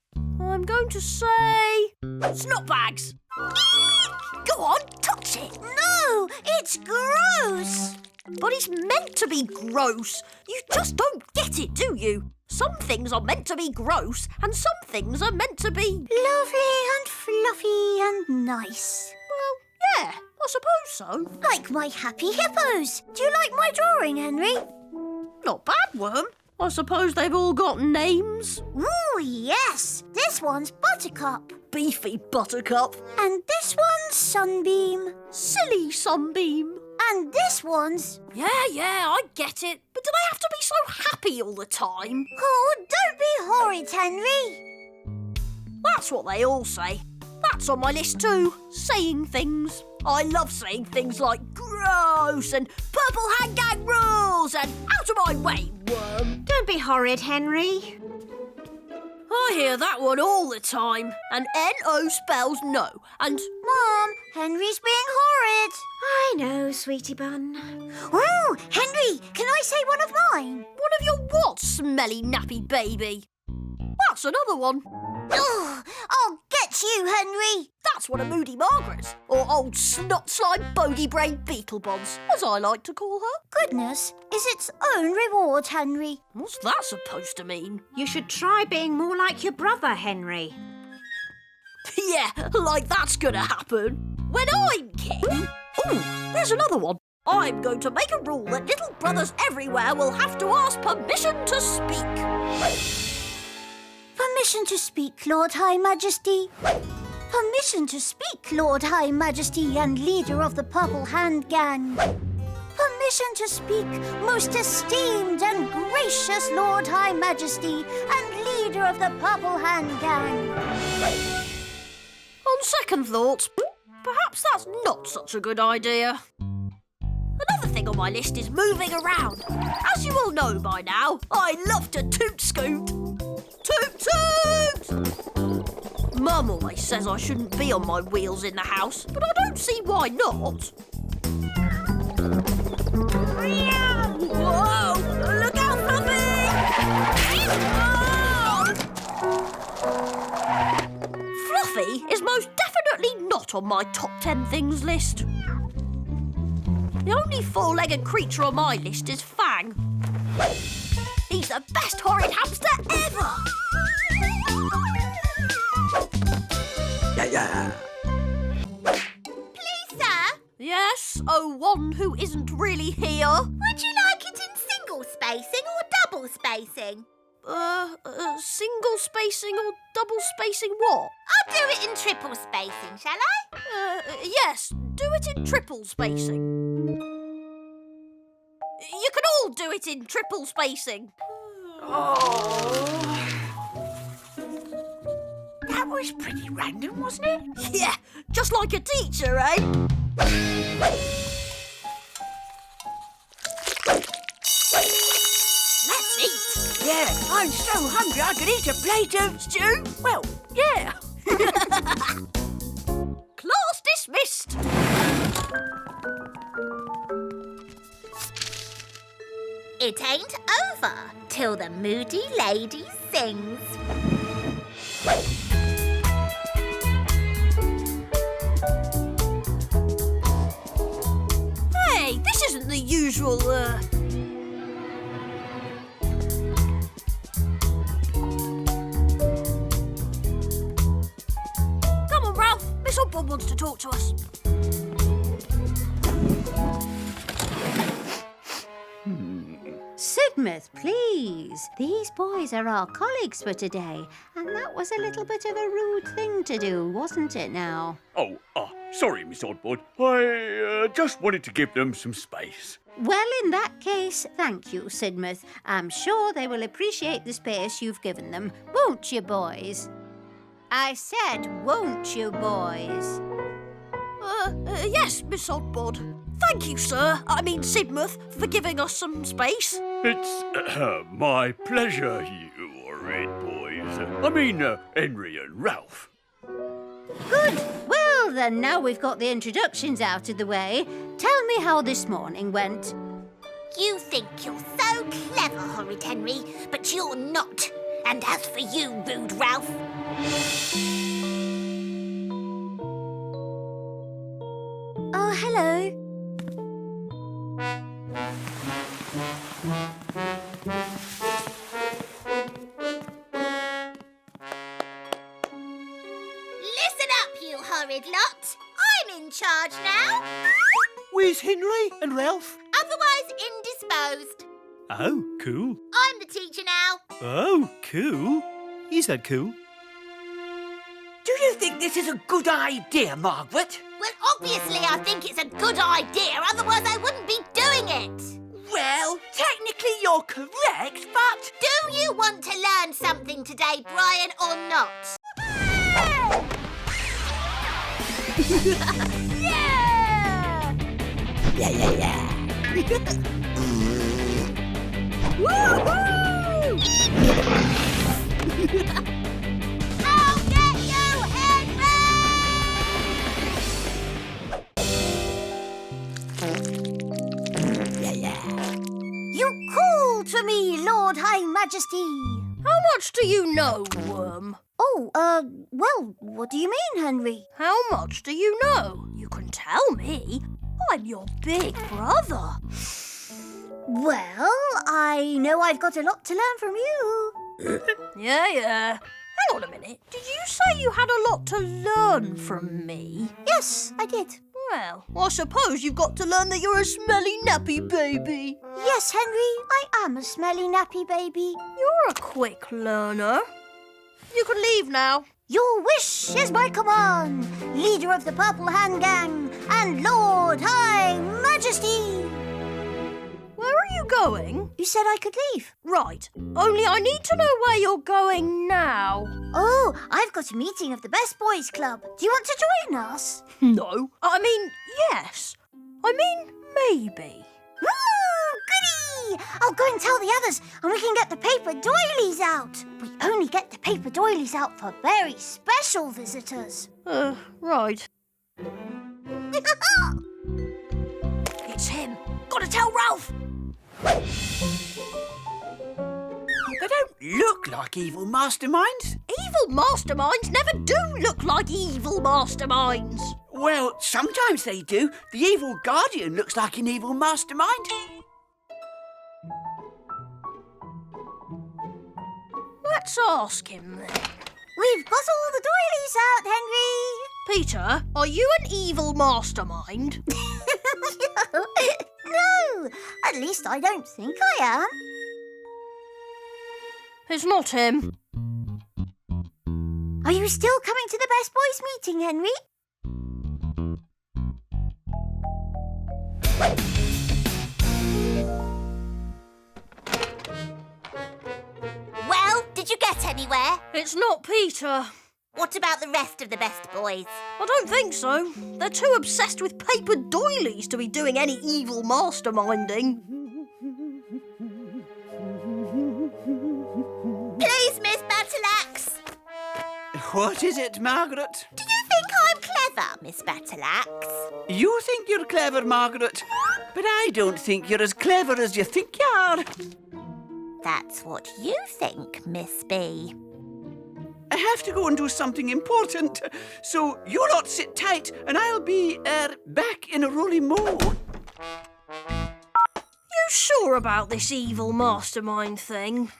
I'm going to say... snot bags. Go on, touch it. No, it's gross! But it's meant to be gross. You just don't get it, do you? Some things are meant to be gross and some things are meant to be... Lovely and fluffy and nice. Well, yeah, I suppose so. Like my happy hippos. Do you like my drawing, Henry? Not bad, Worm. I suppose they've all got names. Ooh, yes. This one's Buttercup. Beefy Buttercup. And this one's Sunbeam. Silly Sunbeam. And this one's... Yeah, I get it. But do they have to be so happy all the time? Oh, don't be horrid, Henry. That's what they all say. That's on my list too. Saying things. I love saying things like gross and purple hand gang rules and out of my way, Worm. Don't be horrid, Henry. I hear that one all the time. And N-O spells no. And... Mom, Henry's being horrid. I know, sweetie bun. Ooh, Henry, can I say one of mine? One of your what, smelly nappy baby? That's another one. Oh, I'll get you, Henry. That's one of Moody Margaret's, or old snot slime bogey brain Beetlebon's, as I like to call her. Goodness is its own reward, Henry. What's that supposed to mean? You should try being more like your brother, Henry. Yeah, like that's gonna happen. When I'm king... Ooh, there's another one. I'm going to make a rule that little brothers everywhere will have to ask permission to speak. Permission to speak, Lord High Majesty. Permission to speak, Lord High Majesty and leader of the Purple Hand Gang. Permission to speak, most esteemed and gracious Lord High Majesty and leader of the Purple Hand Gang. On second thoughts, perhaps that's not such a good idea. Another thing on my list is moving around. As you all know by now, I love to toot-scoot. Toot-toot! Mum always says I shouldn't be on my wheels in the house, but I don't see why not. Whoa! Look out, Fluffy! Fluffy is most definitely not on my top 10 things list. The only four-legged creature on my list is Fang. He's the best horrid hamster ever! Please, sir, Yes, oh, one who isn't really here. would you like it in single spacing or double spacing? Single spacing or double spacing what? I'll do it in triple spacing, shall I? Yes, do it in triple spacing. You can all do it in triple spacing. That was pretty random, wasn't it? Yeah, just like a teacher, eh? Let's eat. Yeah, I'm so hungry I could eat a plate of Stew? well, yeah. Class dismissed. It ain't over till the moody lady sings. Hey, this isn't the usual, Come on, Ralph. Miss Oddbod wants to talk to us. Sidmouth, please. These boys are our colleagues for today, and that was a little bit of a rude thing to do, wasn't it now? Oh, sorry, Miss Oddbod. I just wanted to give them some space. Well, in that case, thank you, Sidmouth. I'm sure they will appreciate the space you've given them, won't you, boys? I said, won't you, boys? Yes, Miss Oddbod. Thank you, sir. I mean, Sidmouth, for giving us some space. It's my pleasure, you horrid boys. I mean, Henry and Ralph. Good. Well, then, now we've got the introductions out of the way, tell me how this morning went. You think you're so clever, Horrid Henry, but you're not. And as for you, rude Ralph... Oh, hello. Listen up, you horrid lot. I'm in charge now. Where's Henry and Ralph? Otherwise indisposed. Oh, cool. I'm the teacher now. Oh, cool. Is that cool? Do you think this is a good idea, Margaret? Well, obviously I think it's a good idea, otherwise I wouldn't be doing it. Well, technically you're correct, but... Do you want to learn something today, Brian, or not? Yeah! Yeah. Woohoo! I'll get you, Henry! You called to me, Lord High Majesty. How much do you know, Worm? Oh, well, what do you mean, Henry? How much do you know? You can tell me. I'm your big brother. Well, I know I've got a lot to learn from you. Yeah. Hang on a minute. Did you say you had a lot to learn from me? Yes, I did. Well, I suppose you've got to learn that you're a smelly nappy baby. Yes, Henry, I am a smelly nappy baby. You're a quick learner. You can leave now. Your wish is my command, leader of the Purple Hand Gang and Lord High Majesty. Where are you going? You said I could leave. Right. Only I need to know where you're going now. Oh, I've got a meeting of the Best Boys Club. Do you want to join us? No. I mean, yes. I mean, maybe. Goody! I'll go and tell the others, and we can get the paper doilies out. We only get the paper doilies out for very special visitors. Right. It's him. Gotta tell Ralph. They don't look like evil masterminds. Evil masterminds never do look like evil masterminds. Well, sometimes they do. The evil guardian looks like an evil mastermind. Let's ask him then. We've got all the doilies out, Henry. Peter, are you an evil mastermind? No, at least I don't think I am. It's not him. Are you still coming to the Best Boys meeting, Henry? Well, did you get anywhere? It's not Peter. What about the rest of the Best Boys? I don't think so. They're too obsessed with paper doilies to be doing any evil masterminding. Please, Miss Battleaxe. What is it, Margaret? Do you think I'm clever, Miss Battleaxe? You think you're clever, Margaret, but I don't think you're as clever as you think you are. That's what you think, Miss B. I have to go and do something important, so you lot sit tight and I'll be, back in a roly mo. You sure about this evil mastermind thing?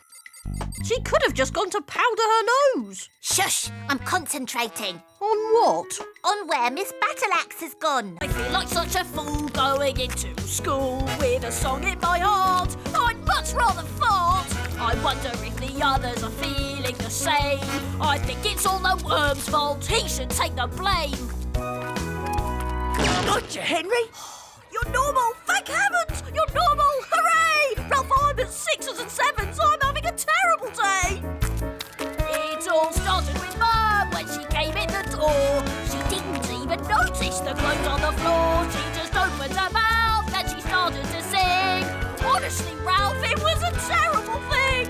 She could have just gone to powder her nose. Shush! I'm concentrating. On what? On where Miss Battleaxe has gone. I feel like such a fool going into school with a song in my heart. I'd much rather fart. I wonder if the others are feeling the same. I think it's all the worm's fault. He should take the blame. Gotcha, Henry. You're normal! Thank heavens! You're normal! Hooray! Ralph, I'm at 6s and 7s. I'm having a terrible day. It all started with Mum when she came in the door. She didn't even notice the clothes on the floor. She just opened her mouth and she started to sing. Honestly, Ralph, it was a terrible thing.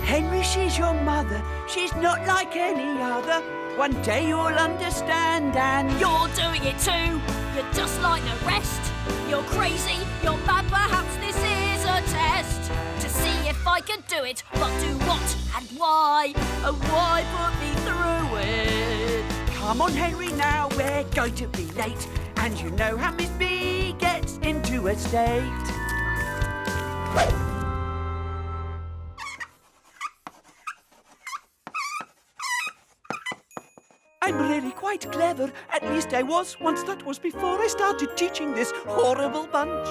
Henry, she's your mother. She's not like any other. One day you'll understand and... You're doing it too. You're just like the rest. You're crazy. You're mad. Perhaps this is a test to see if I can do it. But do what and why? And why put me through it? Come on, Henry, now we're going to be late. And you know how Miss B gets into a state. I'm really quite clever. At least I was once. That was before I started teaching this horrible bunch.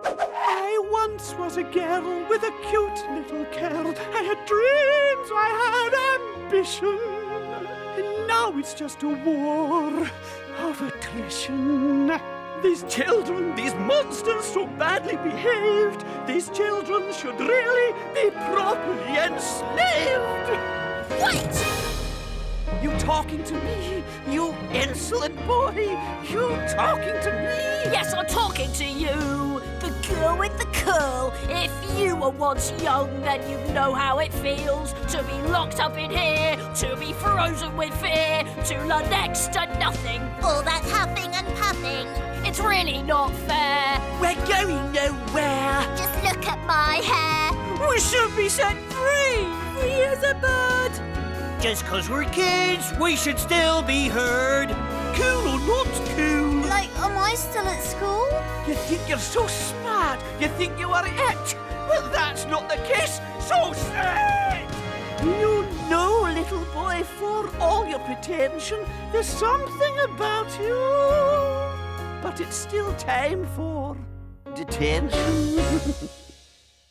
I once was a girl with a cute little curl. I had dreams, I had ambition. And now it's just a war of attrition. These children, these monsters so badly behaved. These children should really be properly enslaved. Wait! You talking to me? You insolent boy! You talking to me? Yes, I'm talking to you! The girl with the curl! If you were once young, then you know how it feels to be locked up in here, to be frozen with fear, to learn next to nothing. All that huffing and puffing. It's really not fair. We're going nowhere. Just look at my hair. We should be set free. Free as a bird. Just 'cause we're kids, we should still be heard. Cool or not cool? Like, am I still at school? You think you're so smart? You think you are it? Well, that's not the case, so say it! You know, little boy, for all your pretension, there's something about you. But it's still time for detention.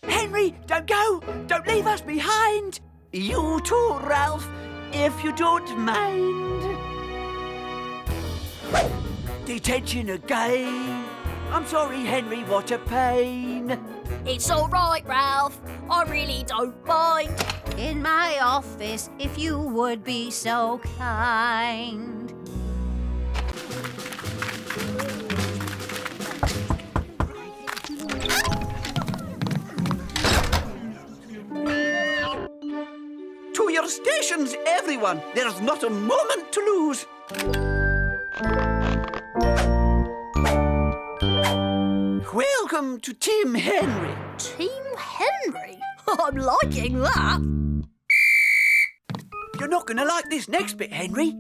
Henry, don't go! Don't leave us behind! You too, Ralph, if you don't mind. Detention again. I'm sorry, Henry, what a pain. It's all right, Ralph. I really don't mind. In my office, if you would be so kind. To your stations, everyone. There's not a moment to lose. Welcome to Team Henry. Team Henry? I'm liking that. You're not going to like this next bit, Henry.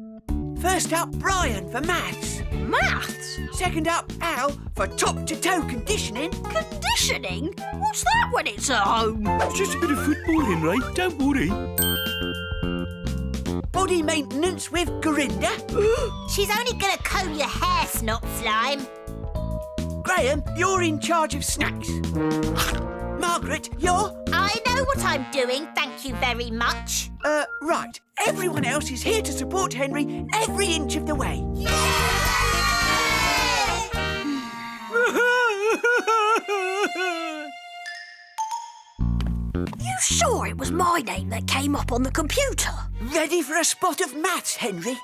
First up, Brian for maths. Maths? Second up, Al for top-to-toe conditioning. Conditioning? What's that when it's at home? It's just a bit of football, Henry. Don't worry. Body maintenance with Corinda. She's only going to comb your hair, Snot Slime. Graham, you're in charge of snacks. Margaret, you're... I know what I'm doing, thank you very much. Right. Everyone else is here to support Henry every inch of the way. You sure it was my name that came up on the computer? Ready for a spot of maths, Henry?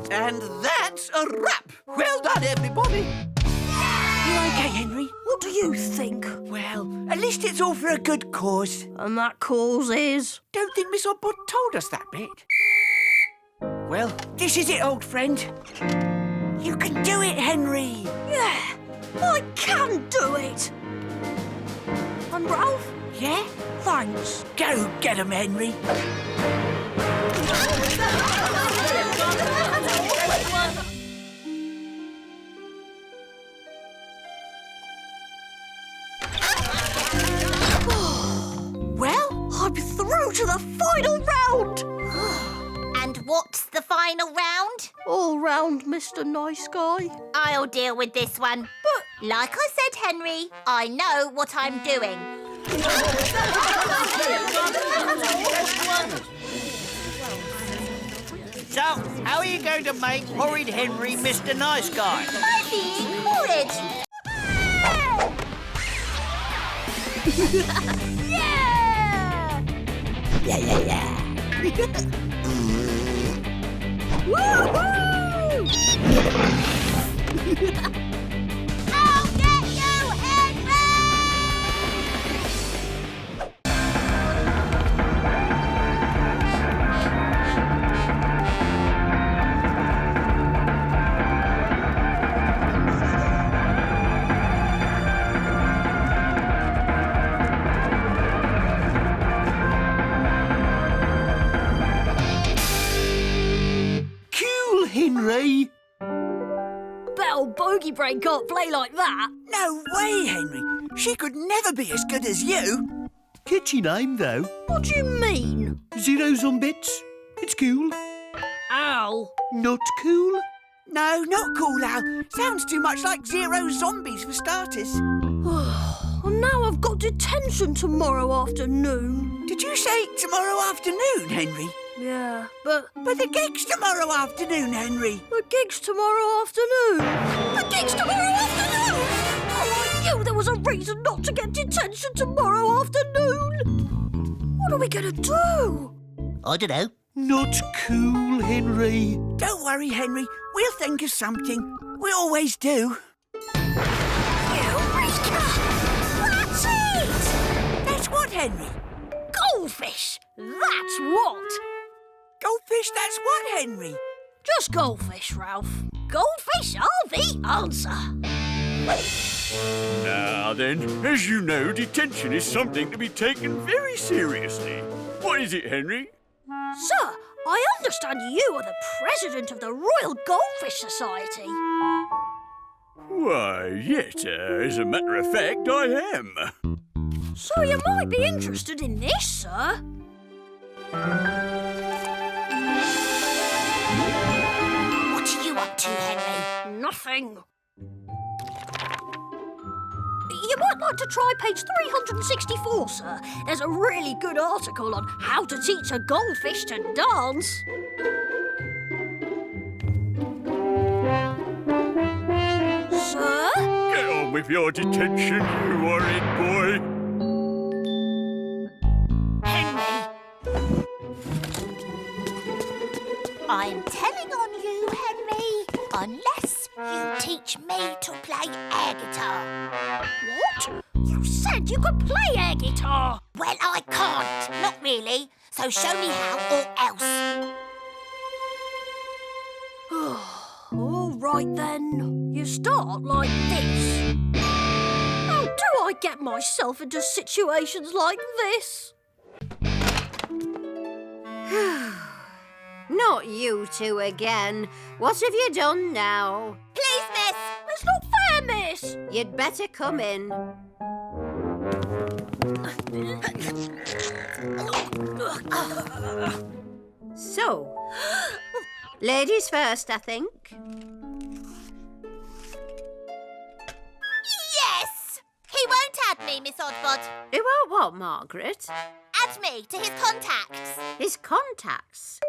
And that's a wrap. Well done, everybody. You okay, Henry? What do you think? Well, at least it's all for a good cause. And that cause is? Don't think Miss Oddbud told us that bit. Well, this is it, old friend. You can do it, Henry. Yeah, I can do it. And Ralph? Yeah? Thanks. Go get 'em, Henry. Well, I'm through to the final round. And what's the final round? All round, Mr. Nice Guy. I'll deal with this one. But like I said, Henry, I know what I'm doing. So, how are you going to make Horrid Henry Mr. Nice Guy? I'm being horrid. Yeah! Yeah! Woohoo! I'll get you, Henry! Henry? Belle Bogey Brain can't play like that. No way, Henry. She could never be as good as you. Catchy name, though. What do you mean? Zeros on bits. It's cool. Al. Not cool? No, not cool, Al. Sounds too much like Zero Zombies for starters. And now I've got detention tomorrow afternoon. Did you say tomorrow afternoon, Henry? Yeah, but the gig's tomorrow afternoon, Henry. The gig's tomorrow afternoon. The gig's tomorrow afternoon! Oh, I knew there was a reason not to get detention tomorrow afternoon. What are we going to do? I don't know. Not cool, Henry. Don't worry, Henry. We'll think of something. We always do. Eureka! That's it! That's what, Henry? Goldfish! That's what! Goldfish, that's what, Henry? Just goldfish, Ralph. Goldfish are the answer. Now then, as you know, detention is something to be taken very seriously. What is it, Henry? Sir, I understand you are the president of the Royal Goldfish Society. Why, yes, as a matter of fact, I am. So you might be interested in this, sir. What are you up to, Henry? Nothing. You might like to try page 364, sir. There's a really good article on how to teach a goldfish to dance. Sir? Get on with your detention, you horrid boy. Henry! I'm telling on you, Henry, unless you teach me to play air guitar. What? You said you could play air guitar. Well, I can't. Not really. So show me how or else. All right, then. You start like this. How do I get myself into situations like this? Not you two again. What have you done now? Please, miss. It's not fair, miss. You'd better come in. So, ladies first, I think. Yes! He won't add me, Miss Oddbod. Who won't what, Margaret? Add me to his contacts. His contacts?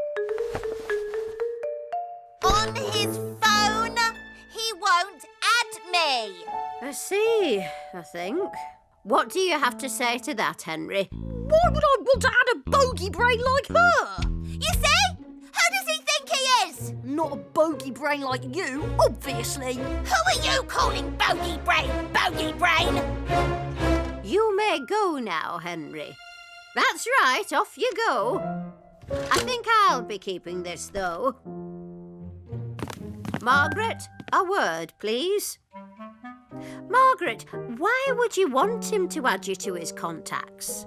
On his phone, he won't add me. I see, I think. What do you have to say to that, Henry? Why would I want to add a bogey brain like her? You see? Who does he think he is? Not a bogey brain like you, obviously. Who are you calling bogey brain? Bogey brain? You may go now, Henry. That's right, off you go. I think I'll be keeping this, though. Margaret, a word, please. Margaret, why would you want him to add you to his contacts?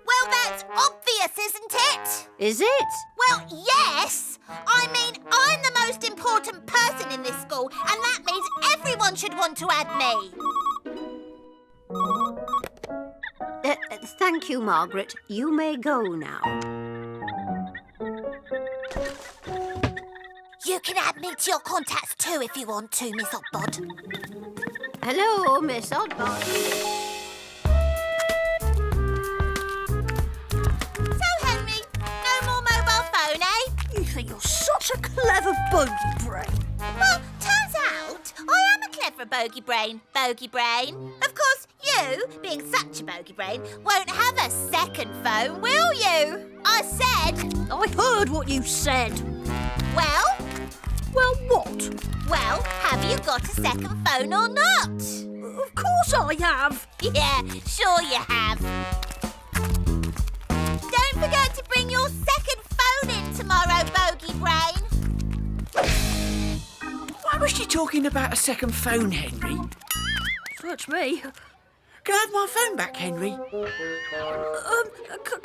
Well, that's obvious, isn't it? Is it? Well, yes. I mean, I'm the most important person in this school, and that means everyone should want to add me. Thank you, Margaret. You may go now. You can add me to your contacts too if you want to, Miss Oddbod. Hello, Miss Oddbod. So, Henry, no more mobile phone, eh? You think you're such a clever bogey brain. Well, turns out I am a clever bogey brain. Bogey brain. Of course, you, being such a bogey brain, won't have a second phone, will you? I said... I heard what you said. Well? Well, what? Well, have you got a second phone or not? Of course I have. Yeah, sure you have. Don't forget to bring your second phone in tomorrow, bogey brain. Why was she talking about a second phone, Henry? Search me. Can I have my phone back, Henry? Can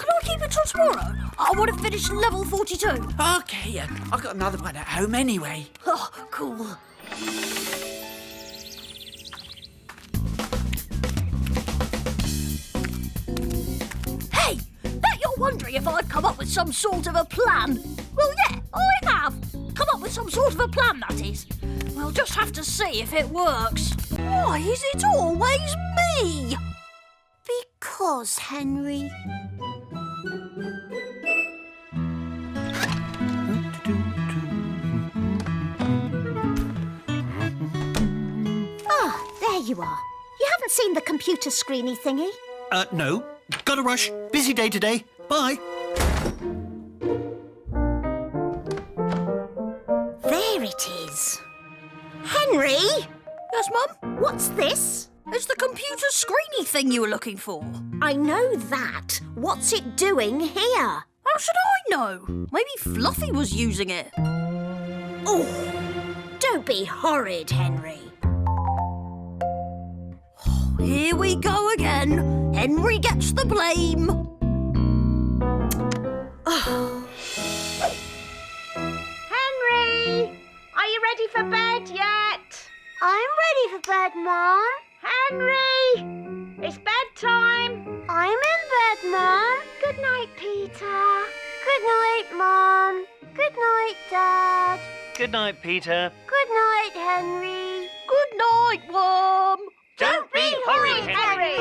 I keep it till tomorrow? I want to finish level 42. OK, I've got another one at home anyway. Oh, cool. Hey, bet you're wondering if I've come up with some sort of a plan. Well, yeah, I have. Come up with some sort of a plan, that is. We'll just have to see if it works. Why is it always me? Because, Henry... Ah, there you are. You haven't seen the computer screeny thingy? No. Gotta rush. Busy day today. Bye. There it is. Henry! Yes, Mum? What's this? It's the computer screeny thing you were looking for. I know that. What's it doing here? How should I know? Maybe Fluffy was using it. Oh, don't be horrid, Henry. here we go again. Henry gets the blame. Henry! Are you ready for bed yet? I'm ready for bed, Mom. Henry! It's bedtime! I'm in bed, Mom. Good night, Peter. Good night, Mom. Good night, Dad. Good night, Peter. Good night, Henry. Good night, Worm. Don't be horrid, Henry!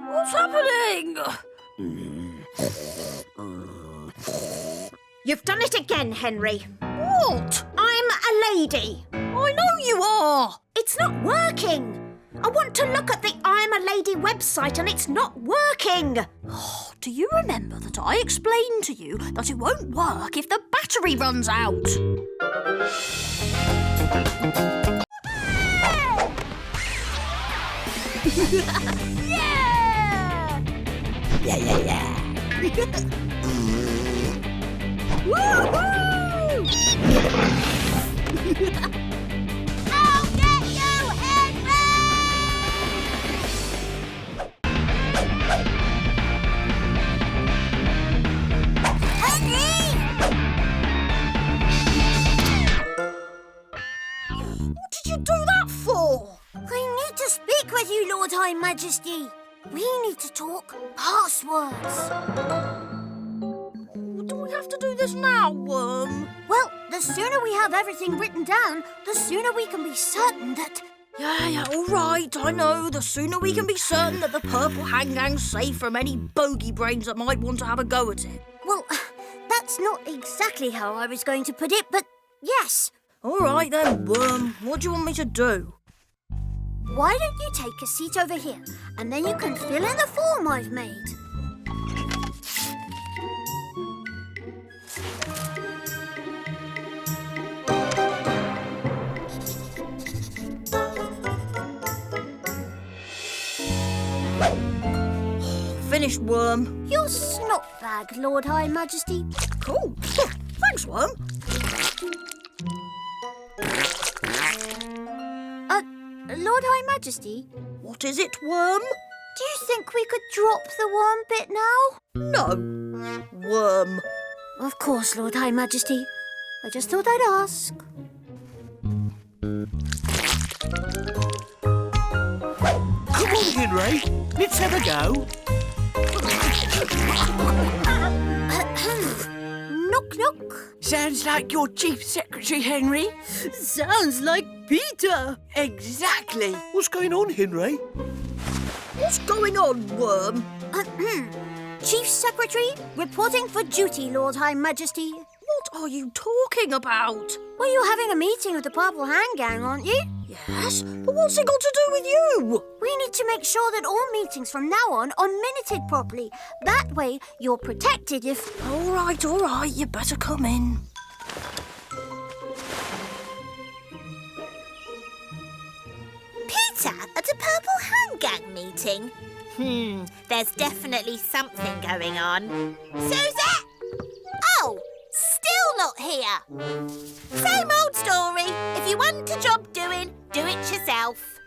What's happening? You've done it again, Henry. What? I'm a lady. I know you are. It's not working. I want to look at the I'm a Lady website and it's not working. Do you remember that I explained to you that it won't work if the battery runs out? Woohoo! I'll get you, Henry! Henry! What did you do that for? I need to speak with you, Lord High Majesty. We need to talk passwords. Do we have to do this now, Worm? Well, the sooner we have everything written down, the sooner we can be certain that... Yeah, all right, I know. The sooner we can be certain that the purple hang-gang's safe from any bogey brains that might want to have a go at it. Well, that's not exactly how I was going to put it, but yes. All right then, Worm. What do you want me to do? Why don't you take a seat over here, and then you can fill in the form I've made. Finished, Worm. Your snot bag, Lord High Majesty. Cool. Thanks, Worm. Lord High Majesty, What is it, Worm? do you think we could drop the worm bit now? No. Worm. Of course, Lord High Majesty. I just thought I'd ask. Come on, Henry. Let's have a go. Knock, knock. Sounds like your Chief Secretary, Henry. Sounds like Peter. Exactly. What's going on, Henry? What's going on, Worm? Chief Secretary, reporting for duty, Lord High Majesty. What are you talking about? Well, you're having a meeting with the Purple Hand Gang, aren't you? Yes, but what's it got to do with you? We need to make sure that all meetings from now on are minuted properly. That way, you're protected if... All right, you better come in. Peter at a Purple Hand Gang meeting? There's definitely something going on. Suzette! Oh, still not here. Same old story. If you want a job doing, do it yourself.